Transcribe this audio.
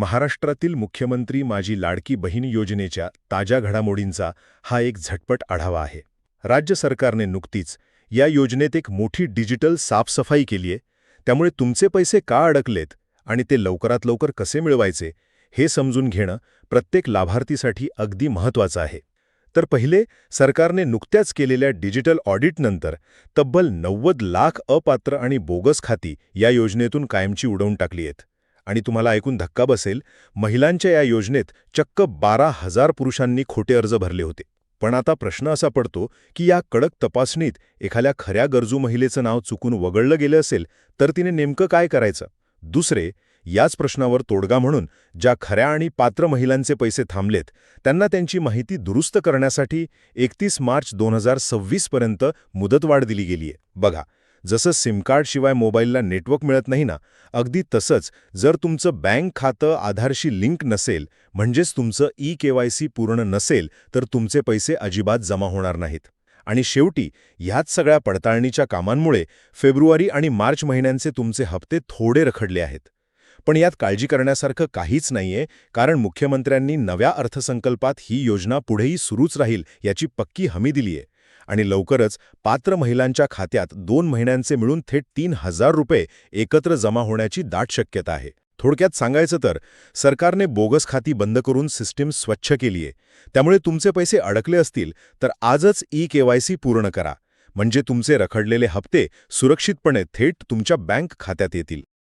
महाराष्ट्रातील मुख्यमंत्री माझी लाडकी बहीण योजनेच्या ताज्या घडामोडींचा हा एक झटपट आढावा आहे. राज्य सरकारने नुकतीच या योजनेत एक मोठी डिजिटल साफसफाई केली आहे. त्यामुळे तुमचे पैसे का अडकलेत आणि ते लवकरात लवकर कसे मिळवायचे हे समजून घेणं प्रत्येक लाभार्थीसाठी अगदी महत्त्वाचं आहे. तर पहिले, सरकारने नुकत्याच केलेल्या डिजिटल ऑडिटनंतर तब्बल 90 लाख अपात्र आणि बोगस खाती या योजनेतून कायमची उडवून टाकली आहेत. आणि तुम्हाला ऐकून धक्का बसेल, महिलांच्या या योजनेत चक्क 12,000 पुरुषांनी खोटे अर्ज भरले होते. पण आता प्रश्न असा पडतो की या कडक तपासणीत एखाद्या खऱ्या गरजू महिलेचं नाव चुकून वगळलं गेलं असेल तर तिने नेमकं काय करायचं? दुसरे, याच प्रश्नावर तोडगा म्हणून ज्या खऱ्या आणि पात्र महिलांचे पैसे थांबलेत त्यांना त्यांची माहिती दुरुस्त करण्यासाठी 31 मार्च 2026 पर्यंत मुदतवाढ दिली गेलीय. बघा, जसं सिम कार्डशिवाय मोबाईलला नेटवर्क मिळत नाही ना, अगदी तसंच जर तुमचं बँक खातं आधारशी लिंक नसेल, म्हणजेच तुमचं ई-KYC पूर्ण नसेल, तर तुमचे पैसे अजिबात जमा होणार नाहीत. आणि शेवटी ह्याच सगळ्या पडताळणीच्या कामांमुळे फेब्रुवारी आणि मार्च महिन्यांचे तुमचे हप्ते थोडे रखडले आहेत. पण यात काळजी करण्यासारखं काहीच नाहीये, कारण मुख्यमंत्र्यांनी नव्या अर्थसंकल्पात ही योजना पुढेही सुरूच राहील याची पक्की हमी दिलीय. आणि लवकरच पात्र महिलांच्या खात्यात 2 महिन्यांचे मिळून थेट 3,000 रुपये एकत्र जमा होण्याची दाट शक्यता आहे. थोडक्यात सांगायचं तर, सरकारने बोगस खाती बंद करून सिस्टीम स्वच्छ केलीय. त्यामुळे तुमचे पैसे अडकले असतील तर आजच ई-KYC पूर्ण करा. म्हणजे तुमचे रखडलेले हप्ते सुरक्षितपणे थेट तुमच्या बँक खात्यात येतील.